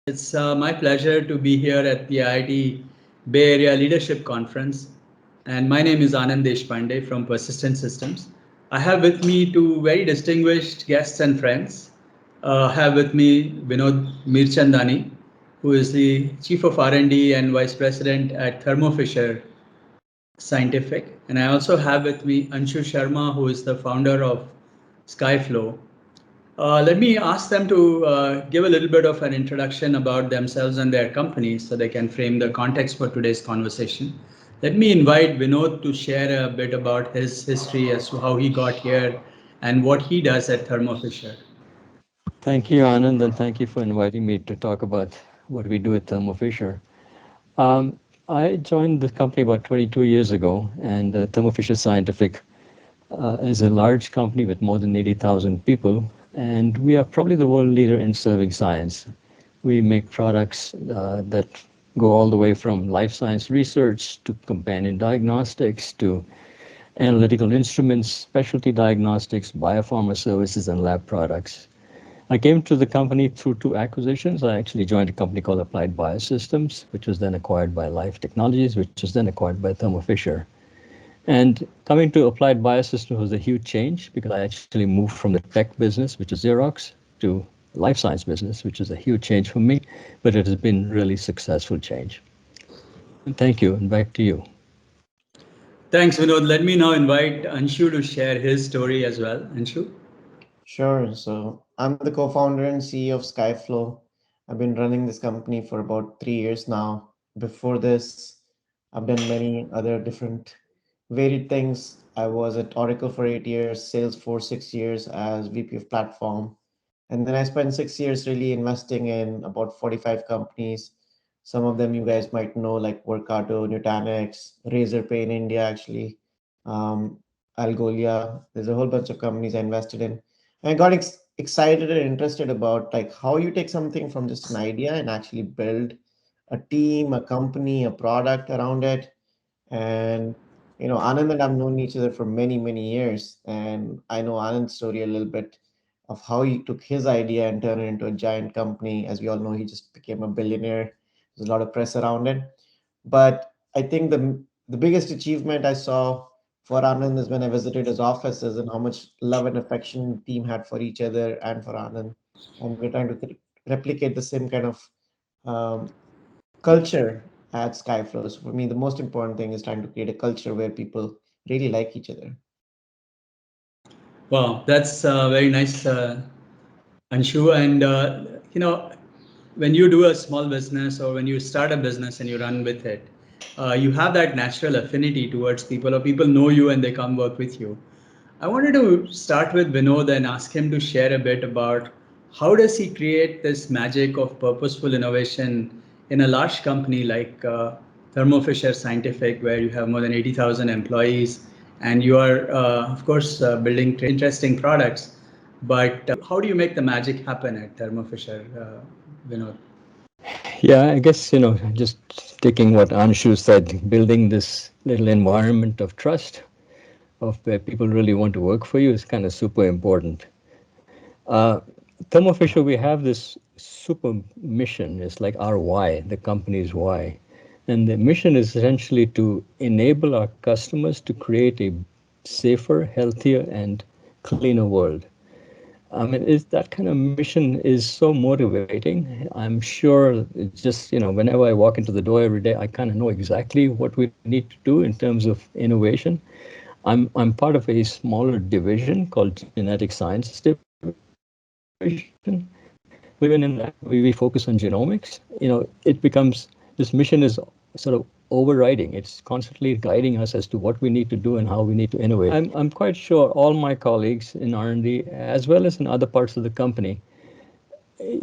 It's my pleasure to be here at the IIT Bay Area Leadership Conference. And my name is Anand Deshpande from Persistent Systems. I have with me two very distinguished guests and friends. I have with me Vinod Mirchandani, who is the Chief of R&D and Vice President at Thermo Fisher Scientific. And I also have with me Anshu Sharma, who is the founder of Skyflow. Let me ask them to give a little bit of an introduction about themselves and their companies so they can frame the context for today's conversation. Let me invite Vinod to share a bit about his history as to how he got here and what he does at Thermo Fisher. Thank you, Anand, and thank you for inviting me to talk about what we do at Thermo Fisher. Um, I joined the company about 22 years ago, and Thermo Fisher Scientific is a large company with more than 80,000 people, and we are probably the world leader in serving science. We make products that go all the way from life science research to companion diagnostics to analytical instruments, specialty diagnostics, biopharma services, and lab products. I came to the company through two acquisitions. I actually joined a company called Applied Biosystems, which was then acquired by Life Technologies, which was then acquired by Thermo Fisher. And coming to Applied Biosystems was a huge change because I actually moved from the tech business, which is Xerox, to life science business, which is a huge change for me, but it has been really successful change. And thank you, and back to you. Thanks, Vinod. Let me now invite Anshu to share his story as well. Anshu? Sure. So I'm the co-founder and CEO of Skyflow. I've been running this company for about 3 years now. Before this, I've done many other different varied things. I was at Oracle for 8 years, Salesforce 6 years as VP of Platform. And then I spent 6 years really investing in about 45 companies. Some of them you guys might know, like Workato, Nutanix, Razorpay in India, actually, um, Algolia. There's a whole bunch of companies I invested in. And I got excited and interested about like how you take something from just an idea and actually build a team, a company, a product around it. And Anand and I've known each other for many, many years. And I know Anand's story a little bit of how he took his idea and turned it into a giant company. As we all know, he just became a billionaire. There's a lot of press around it. But I think the biggest achievement I saw for Anand is when I visited his offices and how much love and affection the team had for each other and for Anand. And we're trying to replicate the same kind of um, culture at Skyflow. So for me, the most important thing is trying to create a culture where people really like each other. Wow, that's very nice, Anshu. And, when you do a small business or when you start a business and you run with it, you have that natural affinity towards people, or people know you and they come work with you. I wanted to start with Vinod and ask him to share a bit about how does he create this magic of purposeful innovation in a large company like Thermo Fisher Scientific, where you have more than 80,000 employees and you are, of course, building interesting products. But how do you make the magic happen at Thermo Fisher, Vinod? Yeah, I guess, just taking what Anshu said, building this little environment of trust of where people really want to work for you is kind of super important. Uh, Thermo Fisher, we have this super mission. It's like our why, the company's why. And the mission is essentially to enable our customers to create a safer, healthier, and cleaner world. I mean, that kind of mission is so motivating. I'm sure it's just, whenever I walk into the door every day, I kind of know exactly what we need to do in terms of innovation. I'm part of a smaller division called Genetic Sciences Division. But even in that, we focus on genomics. It becomes this mission is sort of overriding. It's constantly guiding us as to what we need to do and how we need to innovate. I'm quite sure all my colleagues in R&D, as well as in other parts of the company,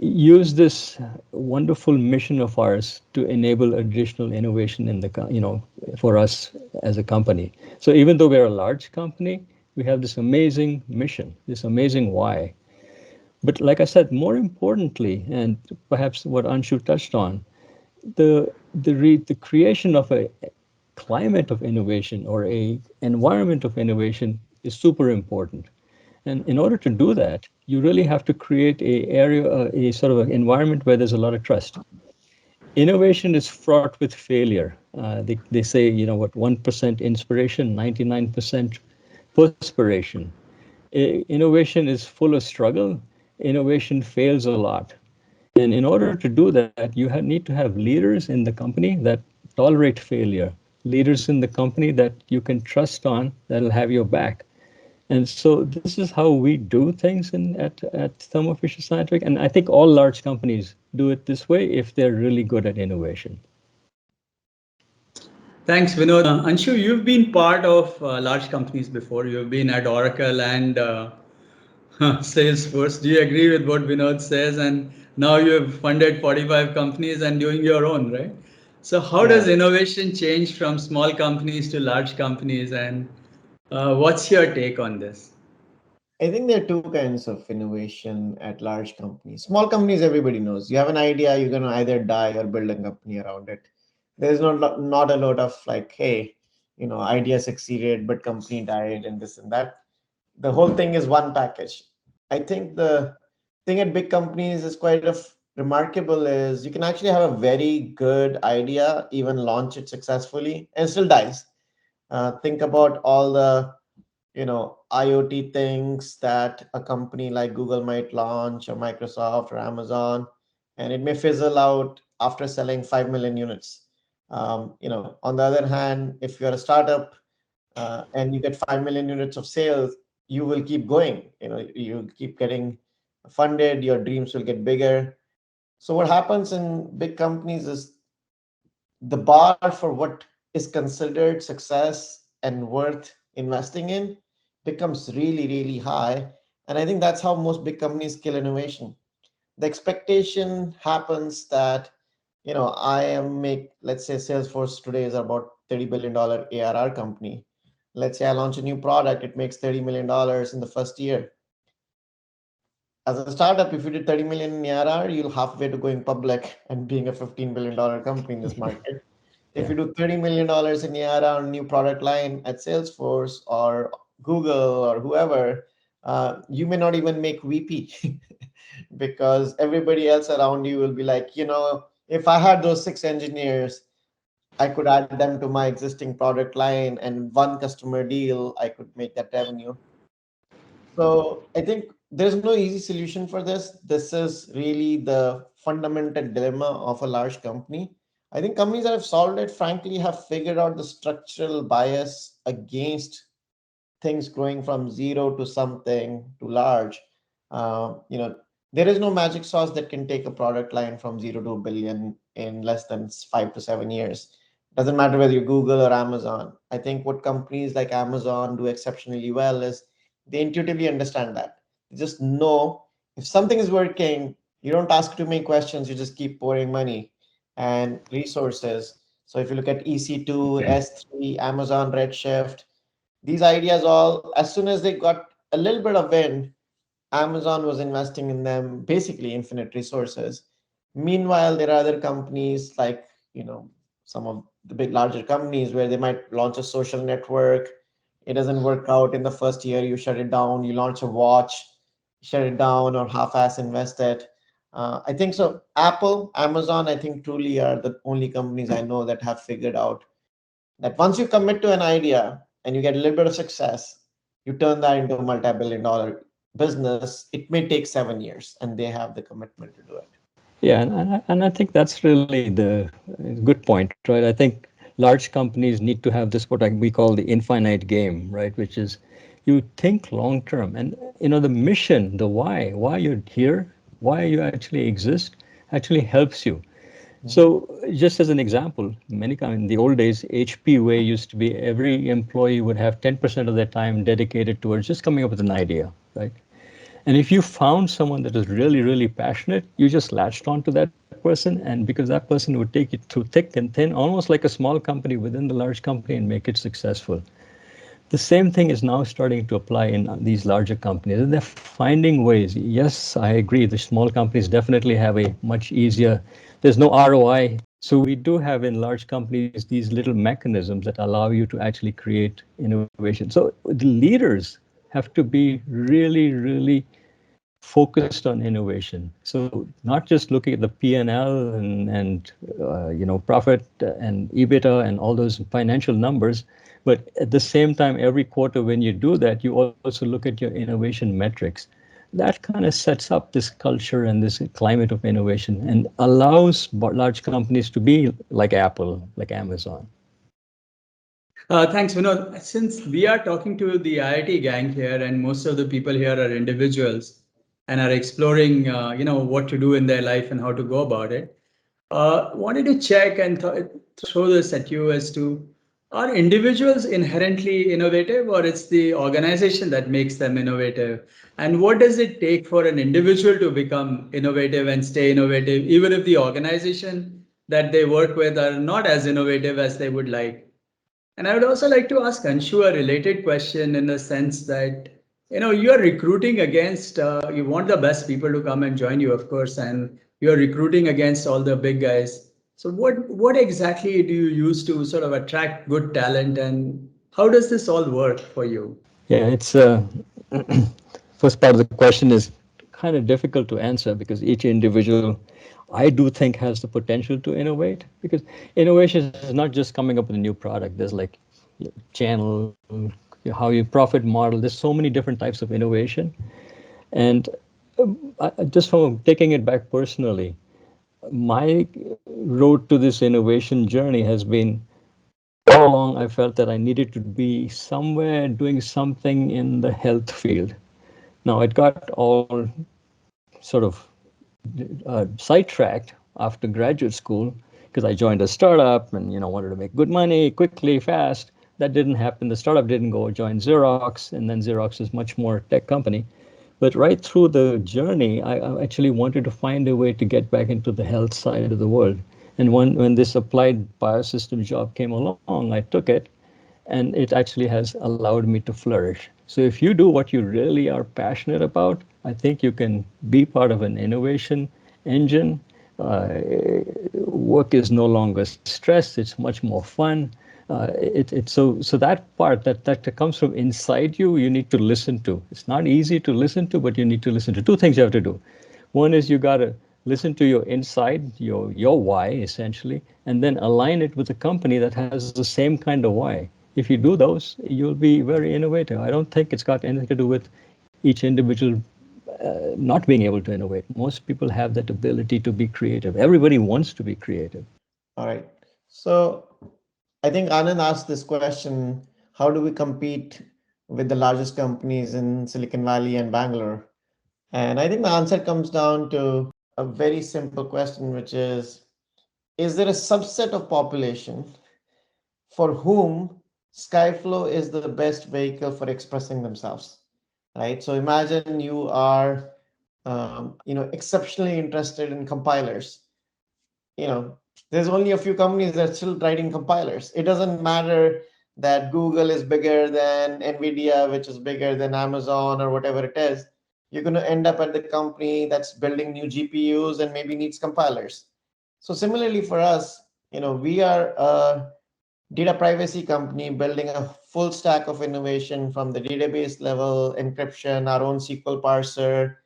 use this wonderful mission of ours to enable additional innovation in for us as a company. So even though we're a large company, we have this amazing mission, this amazing why. But like I said, more importantly, and perhaps what Anshu touched on, the creation of a climate of innovation or a environment of innovation is super important. And in order to do that, you really have to create a sort of an environment where there's a lot of trust. Innovation is fraught with failure. They say, you know what, 1% inspiration, 99% perspiration. Innovation is full of struggle. Innovation fails a lot. And in order to do that, you need to have leaders in the company that tolerate failure, leaders in the company that you can trust on that'll have your back. And so this is how we do things at Thermo Fisher Scientific. And I think all large companies do it this way if they're really good at innovation. Thanks, Vinod. Anshu, you've been part of large companies before. You've been at Oracle and Salesforce. Do you agree with what Vinod says? And now you have funded 45 companies and doing your own, right? So, how Yeah. does innovation change from small companies to large companies? And what's your take on this? I think there are two kinds of innovation at large companies. Small companies, everybody knows. You have an idea, you're going to either die or build a company around it. There's not a lot of like, hey, idea succeeded, but company died and this and that. The whole thing is one package. I think the thing at big companies is quite of remarkable is you can actually have a very good idea, even launch it successfully, and still dies. Think about all the IoT things that a company like Google might launch or Microsoft or Amazon, and it may fizzle out after selling 5 million units. On the other hand, if you're a startup and you get 5 million units of sales, you will keep going. You'll keep getting funded, your dreams will get bigger. So what happens in big companies is the bar for what is considered success and worth investing in becomes really, really high. And I think that's how most big companies kill innovation. The expectation happens that, I am make, let's say Salesforce today is about $30 billion ARR company. Let's say I launch a new product, it makes $30 million in the first year. As a startup, if you did 30 million in ARR, you'll halfway to going public and being a $15 billion company in this market. If Yeah. you do $30 million in ARR on a new product line at Salesforce or Google or whoever, you may not even make VP because everybody else around you will be like, if I had those 6 engineers, I could add them to my existing product line and one customer deal, I could make that revenue. So I think there's no easy solution for this. This is really the fundamental dilemma of a large company. I think companies that have solved it, frankly, have figured out the structural bias against things growing from zero to something to large. Uh, you know, there is no magic sauce that can take a product line from zero to a billion in less than 5 to 7 years. Doesn't matter whether you're Google or Amazon. I think what companies like Amazon do exceptionally well is they intuitively understand that. They just know if something is working, you don't ask too many questions, you just keep pouring money and resources. So if you look at EC2, S3, Amazon Redshift, these ideas all, as soon as they got a little bit of wind, Amazon was investing in them, basically infinite resources. Meanwhile, there are other companies like, some of the big larger companies where they might launch a social network. It doesn't work out in the first year, you shut it down, you launch a watch, shut it down or half-ass invest it. I think so. Apple, Amazon, I think truly are the only companies I know that have figured out that once you commit to an idea and you get a little bit of success, you turn that into a multi-billion-dollar business. It may take 7 years, and they have the commitment to do it. Yeah, and I think that's really the good point, right? I think large companies need to have this what we call the infinite game, right? Which is you think long term, and the mission, the why you're here, why you actually exist, actually helps you. Mhm. So, just as an example, in the old days, HP way used to be every employee would have 10% of their time dedicated towards just coming up with an idea, right? And if you found someone that is really, really passionate, you just latched on to that person. And because that person would take it through thick and thin, almost like a small company within the large company and make it successful. The same thing is now starting to apply in these larger companies. And they're finding ways. Yes, I agree. The small companies definitely have a much easier, there's no ROI. So we do have in large companies these little mechanisms that allow you to actually create innovation. So the leaders have to be really, really focused on innovation. So not just looking at the P&L and profit and EBITDA and all those financial numbers, but at the same time, every quarter when you do that, you also look at your innovation metrics. That kind of sets up this culture and this climate of innovation and allows large companies to be like Apple, like Amazon. Thanks, Vinod. Since we are talking to the IIT gang here, and most of the people here are individuals and are exploring, what to do in their life and how to go about it, wanted to check and throw this at you as to, are individuals inherently innovative, or it's the organization that makes them innovative? And what does it take for an individual to become innovative and stay innovative, even if the organization that they work with are not as innovative as they would like? And I would also like to ask Anshu a related question, in the sense that, you are recruiting against, you want the best people to come and join you, of course, and you are recruiting against all the big guys. So what exactly do you use to sort of attract good talent, and how does this all work for you? Yeah, it's first part of the question is kind of difficult to answer because each individual, I do think, has the potential to innovate. Because innovation is not just coming up with a new product. There's like channel, how you profit model. There's so many different types of innovation. And just from taking it back personally, my road to this innovation journey has been all along I felt that I needed to be somewhere doing something in the health field. Now it got all sort of sidetracked after graduate school because I joined a startup and wanted to make good money quickly, fast. That didn't happen. The startup didn't go. Join Xerox, and then Xerox is much more tech company. But right through the journey, I actually wanted to find a way to get back into the health side of the world. And when this applied biosystem job came along, I took it, and it actually has allowed me to flourish. So if you do what you really are passionate about, I think you can be part of an innovation engine. Uh, Work is no longer stress; it's much more fun. So that part that comes from inside you, you need to listen to. It's not easy to listen to, but you need to listen to. Two things you have to do. One is you got to listen to your inside, your why essentially, and then align it with a company that has the same kind of why. If you do those, you'll be very innovative. I don't think it's got anything to do with each individual not being able to innovate. Most people have that ability to be creative. Everybody wants to be creative. All right. So I think Anand asked this question, how do we compete with the largest companies in Silicon Valley and Bangalore? And I think the answer comes down to a very simple question, which is there a subset of population for whom Skyflow is the best vehicle for expressing themselves, right? So imagine you are, exceptionally interested in compilers. You know, there's only a few companies that are still writing compilers. It doesn't matter that Google is bigger than Nvidia, which is bigger than Amazon or whatever it is. You're going to end up at the company that's building new GPUs and maybe needs compilers. So similarly for us, we are a data privacy company building a full stack of innovation from the database level, encryption, our own SQL parser.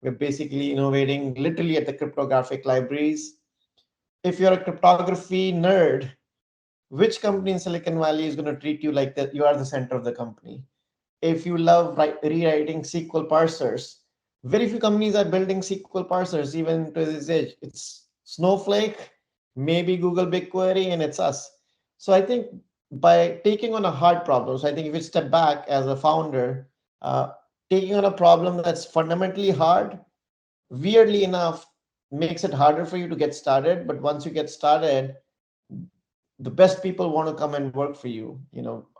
We're basically innovating literally at the cryptographic libraries. If you're a cryptography nerd, which company in Silicon Valley is going to treat you like that you are the center of the company? If you love rewriting SQL parsers, very few companies are building SQL parsers even to this age. It's Snowflake, maybe Google BigQuery, and it's us. So I think by taking on a hard problem, so I think if you step back as a founder, taking on a problem that's fundamentally hard, weirdly enough, makes it harder for you to get started. But once you get started, the best people want to come and work for you.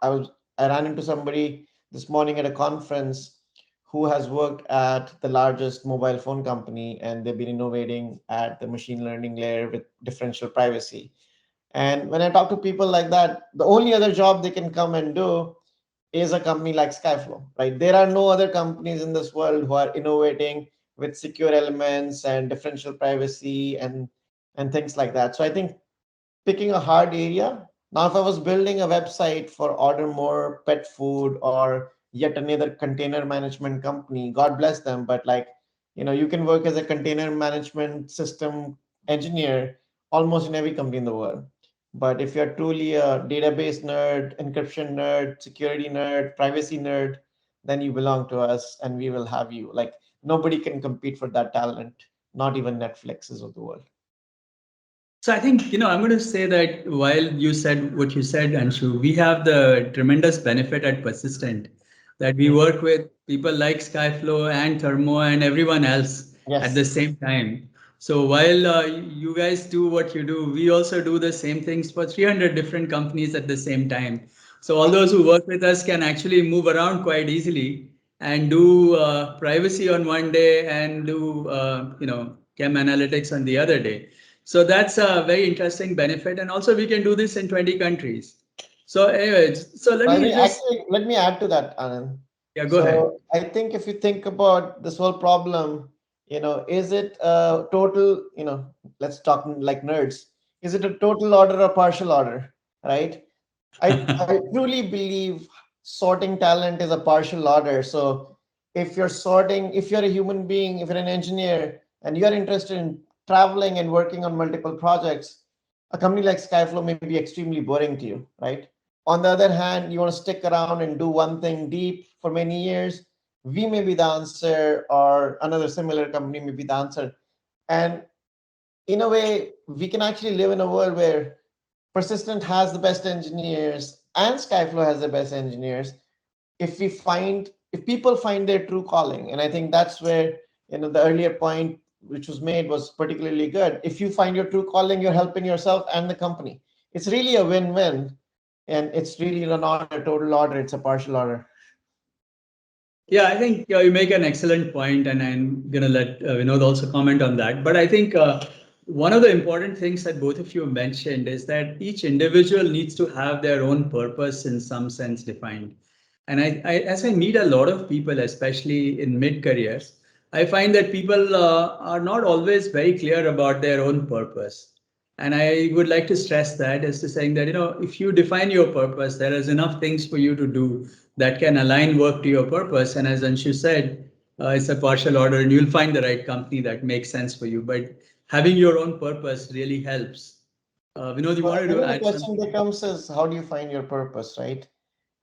I ran into somebody this morning at a conference who has worked at the largest mobile phone company, and they've been innovating at the machine learning layer with differential privacy. And when I talk to people like that, the only other job they can come and do is a company like Skyflow, right? There are no other companies in this world who are innovating with secure elements and differential privacy and things like that. So I think picking a hard area. Now, if I was building a website for order more pet food or yet another container management company. God bless them, but like, you can work as a container management system engineer almost in every company in the world. But if you're truly a database nerd, encryption nerd, security nerd, privacy nerd, then you belong to us and we will have you. Like, nobody can compete for that talent, not even Netflixes of the world. So I think, I'm going to say that while you said what you said, Anshu, we have the tremendous benefit at Persistent that we Mm. work with people like Skyflow and Thermo and everyone else at the Yes. same time. So while you guys do what you do, we also do the same things for 300 different companies at the same time. So all those who work with us can actually move around quite easily and do privacy on one day and do, chem analytics on the other day. So that's a very interesting benefit. And also we can do this in 20 countries. So anyways, so let I me mean, just, actually, let me add to that, Anand. yeah, go ahead. So I think if you think about this whole problem, is it a total, let's talk like nerds, is it a total order or partial order, right? I truly believe sorting talent is a partial order. So if you're a human being, if you're an engineer and you're interested in traveling and working on multiple projects, a company like Skyflow may be extremely boring to you, right? On the other hand, you want to stick around and do one thing deep for many years, we may be the answer, or another similar company may be the answer. And in a way, we can actually live in a world where Persistent has the best engineers and Skyflow has the best engineers if people find their true calling. And I think that's where, the earlier point which was made was particularly good. If you find your true calling, you're helping yourself and the company. It's really a win-win, and it's really not a total order, it's a partial order. Yeah, I think you make an excellent point, and I'm going to let Vinod also comment on that. But I think one of the important things that both of you mentioned is that each individual needs to have their own purpose in some sense defined. And as I meet a lot of people, especially in mid careers, I find that people are not always very clear about their own purpose. And I would like to stress that as to saying that, if you define your purpose, there is enough things for you to do that can align work to your purpose. And as Anshu said, it's a partial order and you'll find the right company that makes sense for you. But having your own purpose really helps. Vinod, you So wanted I to think the add question something? becomes is how do you find your purpose, right?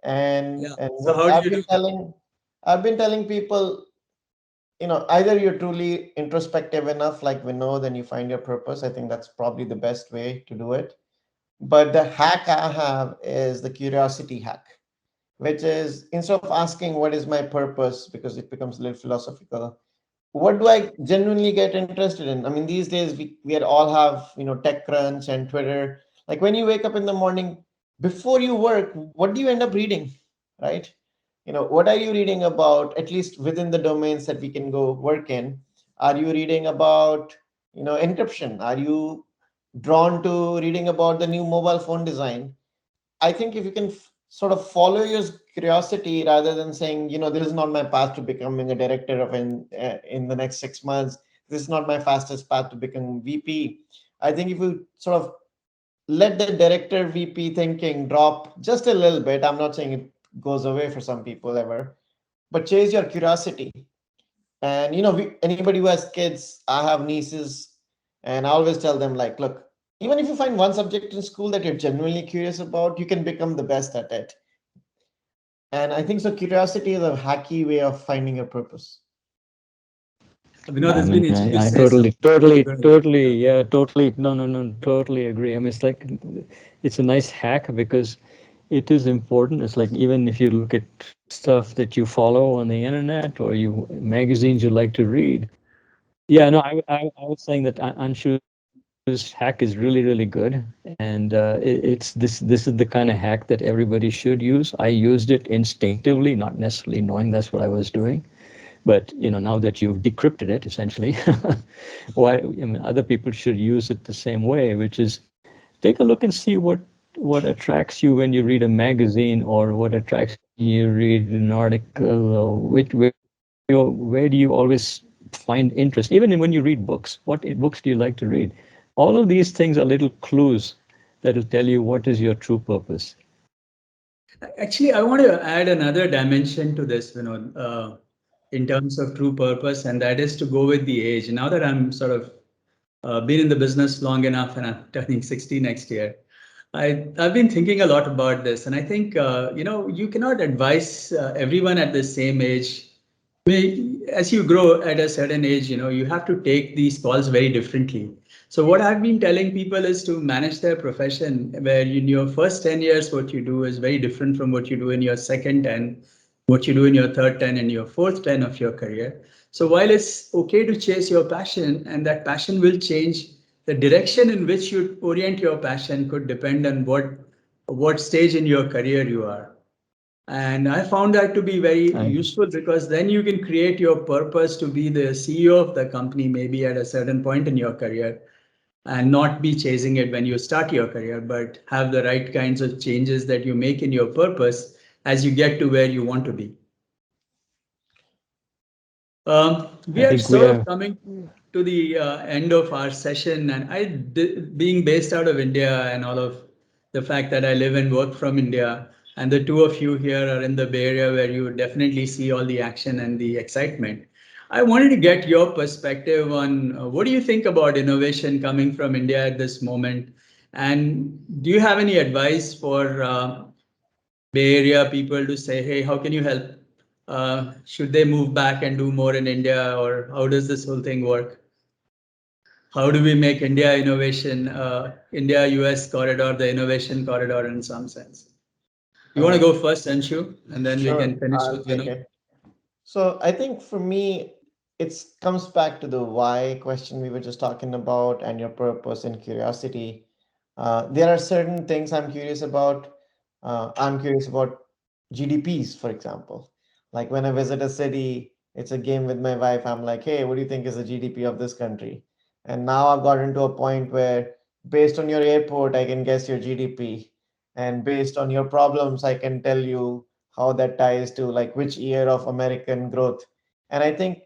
And Yeah. and So what how do you do that? I've been telling people, either you're truly introspective enough, like we know, then you find your purpose. I think that's probably the best way to do it. But the hack I have is the curiosity hack, which is instead of asking what is my purpose, because it becomes a little philosophical, what do I genuinely get interested in? I mean, these days we all have, TechCrunch and Twitter. Like when you wake up in the morning, before you work, what do you end up reading, right? What are you reading about, at least within the domains that we can go work in? Are you reading about, encryption? Are you drawn to reading about the new mobile phone design? I think if you can sort of follow your curiosity rather than saying, this is not my path to becoming a director of in the next 6 months. This is not my fastest path to become VP. I think if you sort of let the director VP thinking drop just a little bit, I'm not saying it goes away for some people ever, but chase your curiosity. And anybody who has kids, I have nieces, and I always tell them like, look, even if you find one subject in school that you're genuinely curious about, you can become the best at it. And I think so. Curiosity is a hacky way of finding your purpose. Vinod I has been mean, itching to I say something. totally, totally, Go ahead. totally, yeah, totally, no, no, no, totally agree. I mean, it's like, it's a nice hack because it is important. It's like, even if you look at stuff that you follow on the internet or you magazines you like to read. Yeah, no, I was saying that Anshu's hack is really, really good. And it's this is the kind of hack that everybody should use. I used it instinctively, not necessarily knowing that's what I was doing. But now that you've decrypted it, essentially, why? I mean, other people should use it the same way, which is take a look and see what attracts you when you read a magazine, or what attracts you when you read an article, or where do you always find interest, even when you read books. What books do you like to read? All of these things are little clues that will tell you what is your true purpose. Actually, I want to add another dimension to this, in terms of true purpose, and that is to go with the age. Now that I'm sort of been in the business long enough and I'm turning 60 next year, I've been thinking a lot about this. And I think, you cannot advise everyone at the same age. As you grow at a certain age, you have to take these calls very differently. So what I've been telling people is to manage their profession, where in your first 10 years, what you do is very different from what you do in your second 10, what you do in your third 10 and your fourth 10 of your career. So while it's okay to chase your passion, and that passion will change, the direction in which you orient your passion could depend on what stage in your career you are. And I found that to be very I useful, because then you can create your purpose to be the CEO of the company, maybe at a certain point in your career, and not be chasing it when you start your career, but have the right kinds of changes that you make in your purpose as you get to where you want to be. We I are think we sort of are. coming to the end of our session, and being based out of India, and all of the fact that I live and work from India, and the two of you here are in the Bay Area, where you definitely see all the action and the excitement. I wanted to get your perspective on what do you think about innovation coming from India at this moment, and do you have any advice for Bay Area people to say, hey, how can you help? Should they move back and do more in India, or how does this whole thing work? How do we make India innovation, India US corridor, the innovation corridor in some sense? You want to Uh, go first, Anshu, and then we sure, can finish I'll with take it. So I think for me, it comes back to the why question we were just talking about and your purpose and curiosity. There are certain things I'm curious about. I'm curious about GDPs, for example. Like when I visit a city, it's a game with my wife. I'm like, hey, what do you think is the GDP of this country? And now I've gotten to a point where, based on your airport, I can guess your GDP. And based on your problems, I can tell you how that ties to like which year of American growth. And I think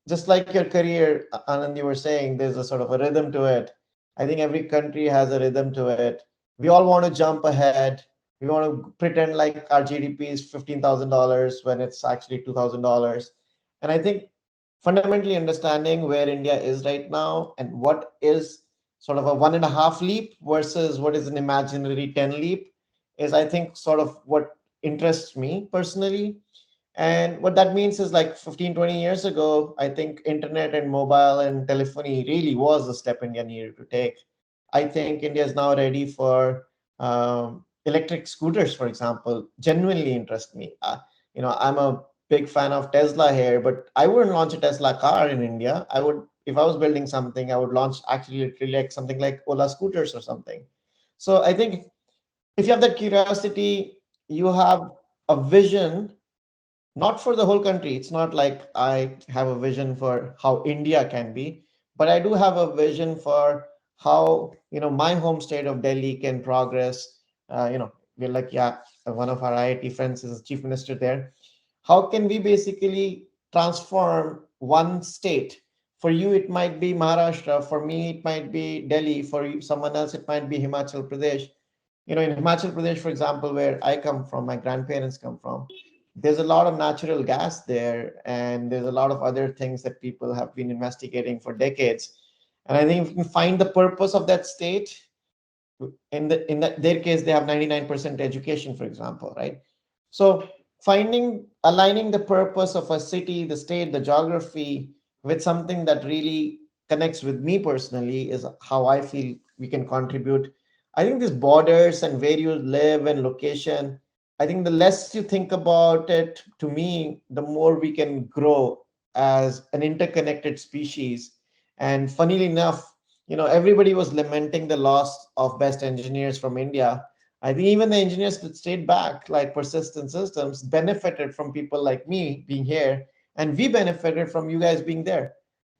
just like your career, Anand, you were saying, there's a sort of a rhythm to it. I think every country has a rhythm to it. We all want to jump ahead. We want to pretend like our GDP is $15,000 when it's actually $2,000. And I think fundamentally understanding where India is right now and what is sort of a 1.5 leap versus what is an imaginary 10 leap is, I think, sort of what interests me personally. And what that means is like 15, 20 years ago, I think internet and mobile and telephony really was the step India needed to take. I think India is now ready for electric scooters, for example, genuinely interest me. I'm a big fan of Tesla here, but I wouldn't launch a Tesla car in India. I would, if I was building something, I would launch actually literally like something like Ola scooters or something. So I think if you have that curiosity, you have a vision, not for the whole country. It's not like I have a vision for how India can be, but I do have a vision for how my home state of Delhi can progress. We're like, yeah, one of our IIT friends is a chief minister there. How can we basically transform one state? For you it might be Maharashtra, for me it might be Delhi, for someone else it might be Himachal Pradesh. In Himachal Pradesh, for example, where I come from, my grandparents come from, there's a lot of natural gas there, and there's a lot of other things that people have been investigating for decades. And I think if we can find the purpose of that state, their case, they have 99% education, for example, right? So finding aligning the purpose of a city, the state, the geography with something that really connects with me personally is how I feel we can contribute. I think these borders and where you live and location, I think the less you think about it, to me, the more we can grow as an interconnected species. And funnily enough, everybody was lamenting the loss of best engineers from India. I think even the engineers that stayed back, like Persistent Systems, benefited from people like me being here, and we benefited from you guys being there.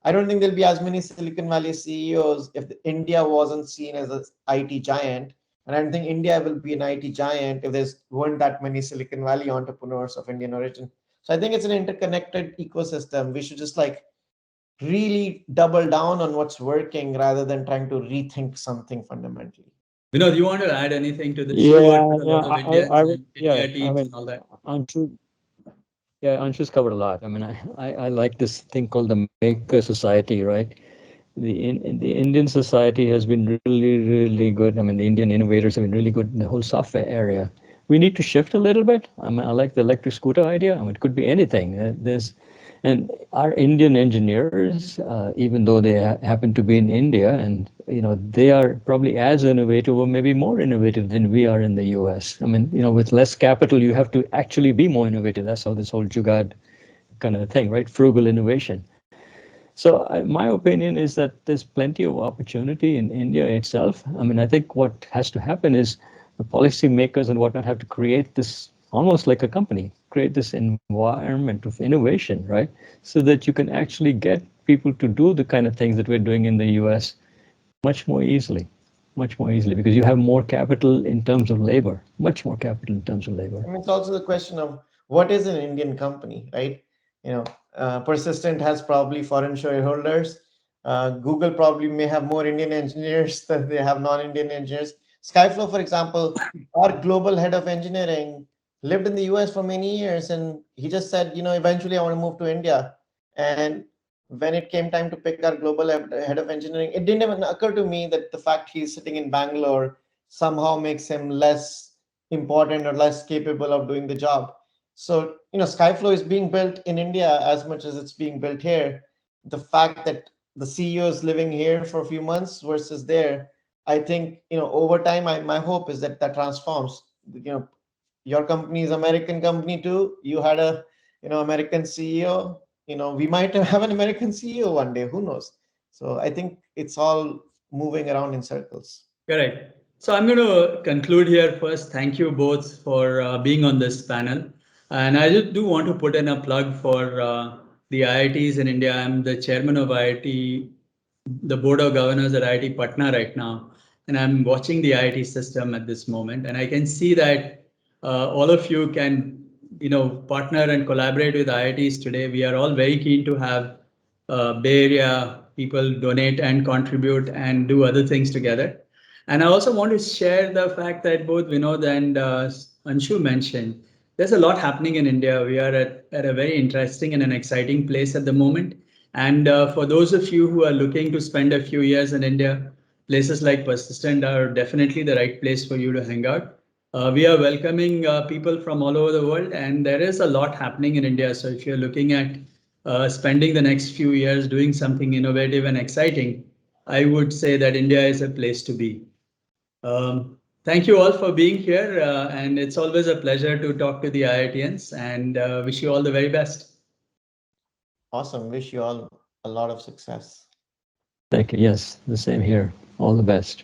I don't think there'll be as many Silicon Valley CEOs if India wasn't seen as an IT giant. And I don't think India will be an IT giant if there's weren't that many Silicon Valley entrepreneurs of Indian origin. So I think it's an interconnected ecosystem. We should just like really double down on what's working rather than trying to rethink something fundamentally. Vinod, you want to add anything to this? You work Yeah, with a no, lot of Indians and yeah, India I teams and mean, all that. Anshu, yeah, Anshu's covered a lot. I mean, I like this thing called the Maker Society, right? The Indian society has been really good. I mean, the Indian innovators have been really good in the whole software area. We need to shift a little bit. I mean, I like the electric scooter idea. I mean, it could be anything. There's, and our Indian engineers, even though they happen to be in India, and they are probably as innovative or maybe more innovative than we are in the U.S. I mean, with less capital, you have to actually be more innovative. That's how this whole Jugaad kind of thing, right? Frugal innovation. So my opinion is that there's plenty of opportunity in India itself. I mean, I think what has to happen is the policymakers and whatnot have to create this almost like a company, create this environment of innovation, right? So that you can actually get people to do the kind of things that we're doing in the US much more easily, because you have more capital in terms of labor, much more capital in terms of labor. I mean, it's also the question of what is an Indian company, right? You know, Persistent has probably foreign shareholders. Google probably may have more Indian engineers than they have non-Indian engineers. Skyflow, for example, our global head of engineering lived in the US for many years, and he just said, eventually I want to move to India. And when it came time to pick our global head of engineering, it didn't even occur to me that the fact he's sitting in Bangalore somehow makes him less important or less capable of doing the job. So, Skyflow is being built in India as much as it's being built here. The fact that the CEO is living here for a few months versus there, I think, over time, my hope is that that transforms. Your company is American company too. You had a, American CEO. We might have an American CEO one day. Who knows? So I think it's all moving around in circles. Correct. So I'm going to conclude here first. Thank you both for being on this panel. And I just do want to put in a plug for the IITs in India. I'm the chairman of IIT, the board of governors at IIT Patna right now. And I'm watching the IIT system at this moment. And I can see that all of you can, partner and collaborate with IITs today. We are all very keen to have Bay Area people donate and contribute and do other things together. And I also want to share the fact that both Vinod and Anshu mentioned there's a lot happening in India. We are at a very interesting and an exciting place at the moment. And for those of you who are looking to spend a few years in India, places like Persistent are definitely the right place for you to hang out. We are welcoming people from all over the world, and there is a lot happening in India. So if you're looking at spending the next few years doing something innovative and exciting, I would say that India is a place to be. Thank you all for being here, and it's always a pleasure to talk to the IITians, and wish you all the very best. Awesome. Wish you all a lot of success. Thank you. Yes, the same here. All the best.